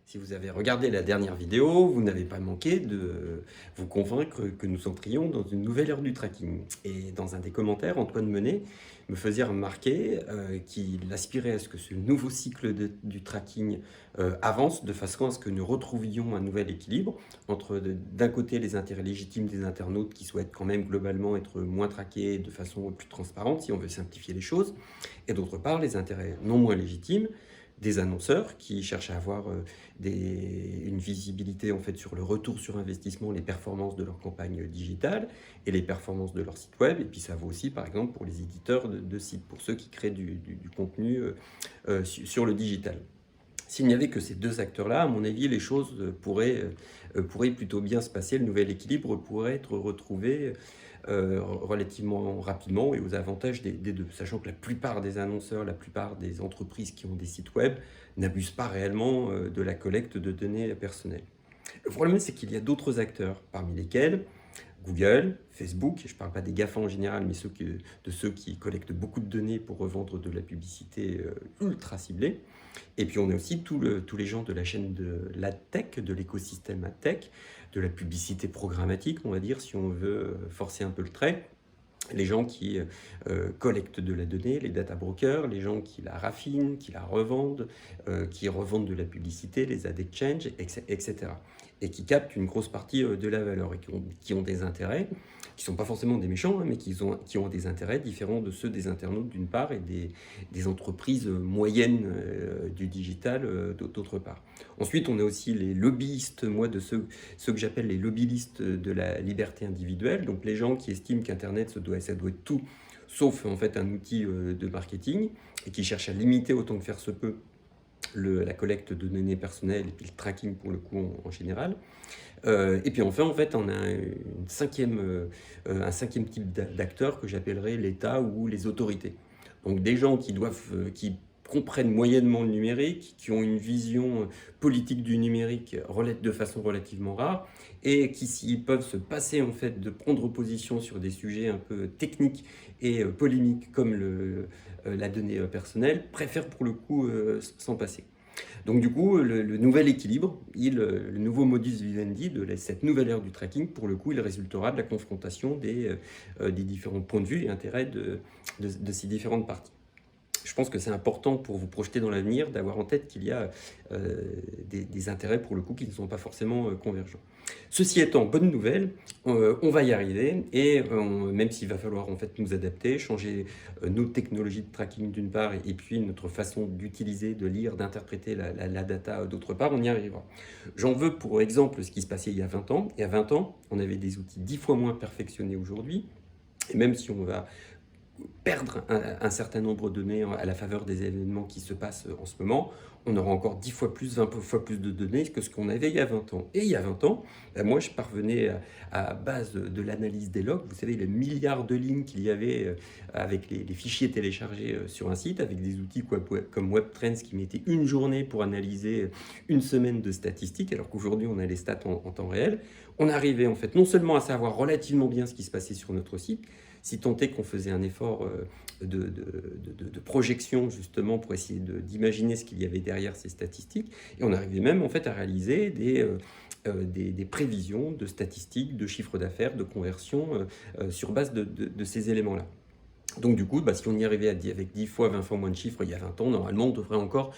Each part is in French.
Si vous avez regardé la dernière vidéo, vous n'avez pas manqué de vous convaincre que nous entrions dans une nouvelle ère du tracking. Et dans un des commentaires, Antoine Menet me faisait remarquer qu'il aspirait à ce que ce nouveau cycle du tracking avance de façon à ce que nous retrouvions un nouvel équilibre entre d'un côté les intérêts légitimes des internautes qui souhaitent quand même globalement être moins traqués de façon plus transparente si on veut simplifier les choses, et d'autre part les intérêts non moins légitimes des annonceurs qui cherchent à avoir une visibilité en fait sur le retour sur investissement, les performances de leur campagne digitale et les performances de leur site web. Et puis ça vaut aussi par exemple pour les éditeurs de sites, pour ceux qui créent du contenu sur le digital. S'il n'y avait que ces deux acteurs-là, à mon avis, les choses pourraient plutôt bien se passer. Le nouvel équilibre pourrait être retrouvé relativement rapidement et aux avantages des deux. Sachant que la plupart des annonceurs, la plupart des entreprises qui ont des sites web n'abusent pas réellement de la collecte de données personnelles. Le problème, c'est qu'il y a d'autres acteurs, parmi lesquels Google, Facebook, je ne parle pas des GAFA en général, mais de ceux qui collectent beaucoup de données pour revendre de la publicité ultra ciblée. Et puis on a aussi tous les gens de la chaîne de l'AdTech, de l'écosystème AdTech, de la publicité programmatique, on va dire, si on veut forcer un peu le trait. Les gens qui collectent de la donnée, les data brokers, les gens qui la raffinent, qui la revendent, qui revendent de la publicité, les ad exchange, etc. Et qui captent une grosse partie de la valeur et qui ont des intérêts, qui ne sont pas forcément des méchants, hein, mais qui ont des intérêts différents de ceux des internautes d'une part et des entreprises moyennes du digital d'autre part. Ensuite, on a aussi les lobbyistes, moi, de ceux que j'appelle les lobbyistes de la liberté individuelle, donc les gens qui estiment qu'Internet, ça doit être tout, sauf en fait un outil de marketing, et qui cherchent à limiter autant que faire se peut la collecte de données personnelles et puis le tracking pour le coup en général. Et puis enfin, en fait, on a un cinquième type d'acteurs que j'appellerais l'État ou les autorités. Donc des gens qui comprennent moyennement le numérique, qui ont une vision politique du numérique de façon relativement rare, et qui, s'ils peuvent se passer en fait de prendre position sur des sujets un peu techniques et polémiques comme la donnée personnelle, préfèrent pour le coup s'en passer. Donc du coup, le nouvel équilibre, le nouveau modus vivendi de cette nouvelle ère du tracking, pour le coup, il résultera de la confrontation des différents points de vue et intérêts de ces différentes parties. Je pense que c'est important pour vous projeter dans l'avenir d'avoir en tête qu'il y a des intérêts pour le coup qui ne sont pas forcément convergents. Ceci étant, bonne nouvelle, on va y arriver et même s'il va falloir en fait nous adapter, changer nos technologies de tracking d'une part et puis notre façon d'utiliser, de lire, d'interpréter la data d'autre part, on y arrivera. J'en veux pour exemple ce qui se passait il y a 20 ans. Et à 20 ans, on avait des outils 10 fois moins perfectionnés aujourd'hui. Et même si on va perdre un certain nombre de données à la faveur des événements qui se passent en ce moment, on aura encore 10 fois plus, 20 fois plus de données que ce qu'on avait il y a 20 ans. Et il y a 20 ans, moi je parvenais à base de l'analyse des logs, vous savez les milliards de lignes qu'il y avait avec les fichiers téléchargés sur un site, avec des outils comme WebTrends qui mettaient une journée pour analyser une semaine de statistiques, alors qu'aujourd'hui on a les stats en temps réel. On arrivait en fait non seulement à savoir relativement bien ce qui se passait sur notre site, si tant est qu'on faisait un effort de projection justement pour essayer d'imaginer ce qu'il y avait derrière ces statistiques, et on arrivait même en fait à réaliser des prévisions de statistiques, de chiffre d'affaires, de conversion sur base de ces éléments-là. Donc du coup, si on y arrivait avec 10 fois, 20 fois moins de chiffres il y a 20 ans, normalement on devrait encore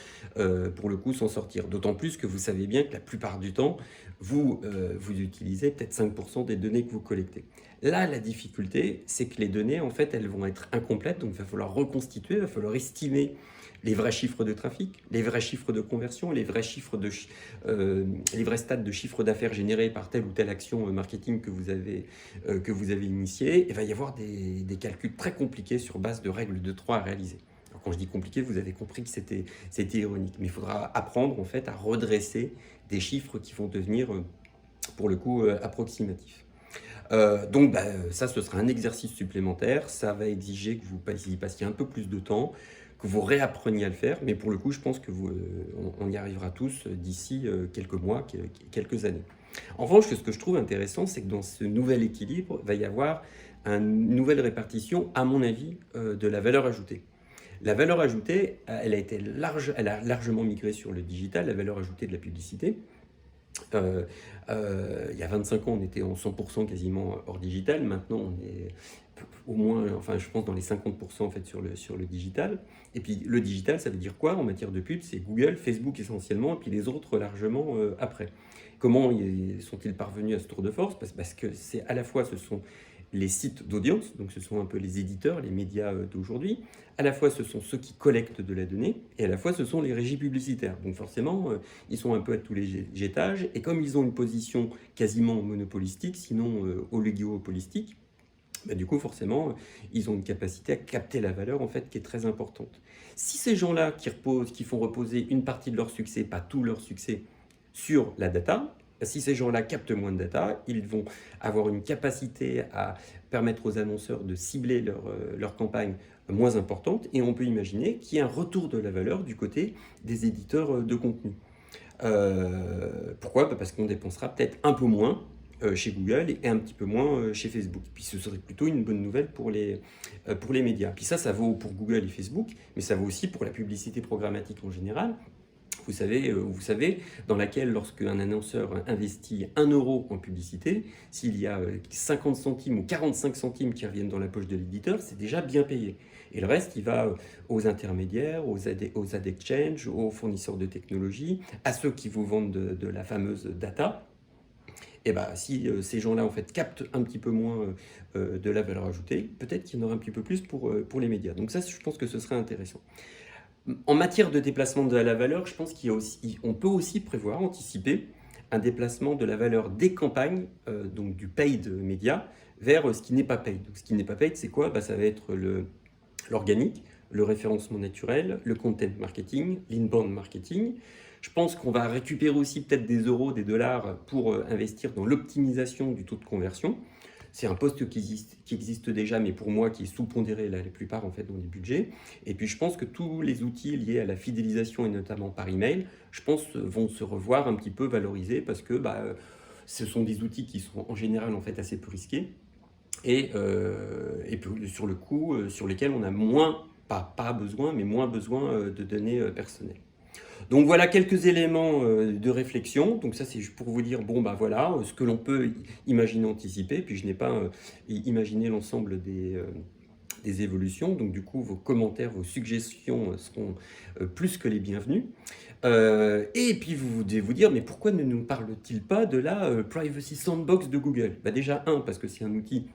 pour le coup s'en sortir. D'autant plus que vous savez bien que la plupart du temps, vous utilisez peut-être 5% des données que vous collectez. Là, la difficulté, c'est que les données, en fait, elles vont être incomplètes, donc il va falloir reconstituer, il va falloir estimer les vrais chiffres de trafic, les vrais chiffres de conversion, les vrais stats de chiffre d'affaires générés par telle ou telle action marketing que vous avez initiée. Il va y avoir des calculs très compliqués sur base de règles de 3 à réaliser. Alors, quand je dis compliqué, vous avez compris que c'était ironique, mais il faudra apprendre en fait à redresser des chiffres qui vont devenir, pour le coup, approximatifs. Donc ça, ce sera un exercice supplémentaire. Ça va exiger que vous y passiez un peu plus de temps, que vous réappreniez à le faire. Mais pour le coup, je pense que on y arrivera tous d'ici quelques mois, quelques années. En revanche, ce que je trouve intéressant, c'est que dans ce nouvel équilibre, il va y avoir une nouvelle répartition, à mon avis, de la valeur ajoutée. La valeur ajoutée, elle a largement migré sur le digital, la valeur ajoutée de la publicité. Il y a 25 ans, on était en 100% quasiment hors digital. Maintenant, on est au moins, enfin, je pense dans les 50% en fait sur le digital. Et puis le digital, ça veut dire quoi en matière de pub? C'est Google, Facebook essentiellement, et puis les autres largement après. Comment sont-ils parvenus à ce tour de force? Parce que c'est à la fois, ce sont les sites d'audience, donc ce sont un peu les éditeurs, les médias d'aujourd'hui, à la fois ce sont ceux qui collectent de la donnée, et à la fois ce sont les régies publicitaires. Donc forcément, ils sont un peu à tous les étages, et comme ils ont une position quasiment monopolistique, sinon oligopolistique, bah, du coup forcément, ils ont une capacité à capter la valeur en fait qui est très importante. Si ces gens-là qui font reposer une partie de leur succès, pas tout leur succès, sur la data, si ces gens-là captent moins de data, ils vont avoir une capacité à permettre aux annonceurs de cibler leur campagne moins importante, et on peut imaginer qu'il y ait un retour de la valeur du côté des éditeurs de contenu. Pourquoi? Bah, parce qu'on dépensera peut-être un peu moins chez Google et un petit peu moins chez Facebook. Puis ce serait plutôt une bonne nouvelle pour les médias. Puis ça vaut pour Google et Facebook, mais ça vaut aussi pour la publicité programmatique en général. Vous savez, dans laquelle lorsque un annonceur investit 1 euro en publicité, s'il y a 50 centimes ou 45 centimes qui reviennent dans la poche de l'éditeur, c'est déjà bien payé. Et le reste, il va aux intermédiaires, aux ad exchange, aux fournisseurs de technologie, à ceux qui vous vendent de la fameuse data. Et bah, si ces gens-là en fait captent un petit peu moins de la valeur ajoutée, peut-être qu'il y en aura un petit peu plus pour les médias. Donc ça, je pense que ce serait intéressant. En matière de déplacement de la valeur, je pense qu'on peut aussi prévoir, anticiper un déplacement de la valeur des campagnes, donc du paid média, vers ce qui n'est pas paid. Donc ce qui n'est pas paid, c'est quoi? Bah, ça va être l'organique, le référencement naturel, le content marketing, l'inbound marketing. Je pense qu'on va récupérer aussi peut-être des euros, des dollars pour investir dans l'optimisation du taux de conversion. C'est un poste qui existe déjà, mais pour moi qui est sous-pondéré la plupart en fait dans les budgets. Et puis je pense que tous les outils liés à la fidélisation et notamment par email, je pense vont se revoir un petit peu valorisés parce que ce sont des outils qui sont en général en fait assez peu risqués et puis, sur le coup sur lesquels on a moins, pas besoin, mais moins besoin de données personnelles. Donc voilà quelques éléments de réflexion. Donc ça c'est juste pour vous dire, bon bah voilà, ce que l'on peut imaginer, anticiper. Puis je n'ai pas imaginé l'ensemble des évolutions. Donc du coup, vos commentaires, vos suggestions seront plus que les bienvenus. Et puis vous devez vous dire, mais pourquoi ne nous parle-t-il pas de la Privacy Sandbox de Google? Bah déjà, parce que c'est un outil,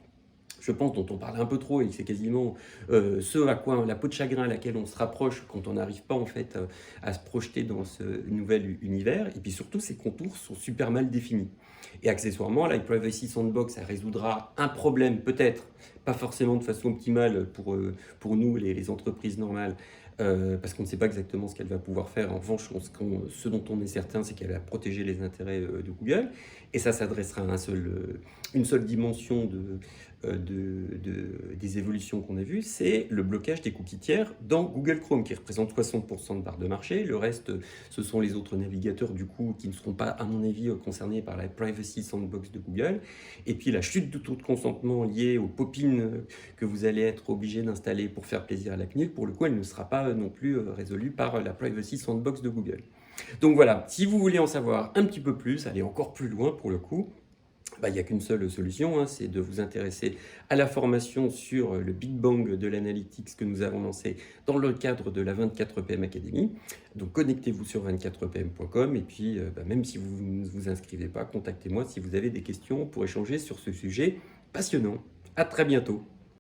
je pense, dont on parle un peu trop et c'est quasiment ce à quoi la peau de chagrin à laquelle on se rapproche quand on n'arrive pas en fait à se projeter dans ce nouvel univers. Et puis surtout, ses contours sont super mal définis. Et accessoirement, la Privacy Sandbox, elle résoudra un problème peut-être, pas forcément de façon optimale pour nous, les entreprises normales, parce qu'on ne sait pas exactement ce qu'elle va pouvoir faire. En revanche, ce dont on est certain, c'est qu'elle va protéger les intérêts de Google. Et ça s'adressera à une seule dimension des évolutions qu'on a vues, c'est le blocage des cookies tiers dans Google Chrome, qui représente 60% de part de marché. Le reste, ce sont les autres navigateurs, du coup, qui ne seront pas, à mon avis, concernés par la Privacy Sandbox de Google. Et puis la chute du taux de consentement liée aux pop-ins que vous allez être obligé d'installer pour faire plaisir à la CNIL, pour le coup, elle ne sera pas non plus résolue par la Privacy Sandbox de Google. Donc voilà, si vous voulez en savoir un petit peu plus, aller encore plus loin pour le coup, il n'y a qu'une seule solution, c'est de vous intéresser à la formation sur le Big Bang de l'analytics que nous avons lancé dans le cadre de la 24PM Academy. Donc connectez-vous sur 24pm.com et puis même si vous ne vous inscrivez pas, contactez-moi si vous avez des questions pour échanger sur ce sujet passionnant. À très bientôt.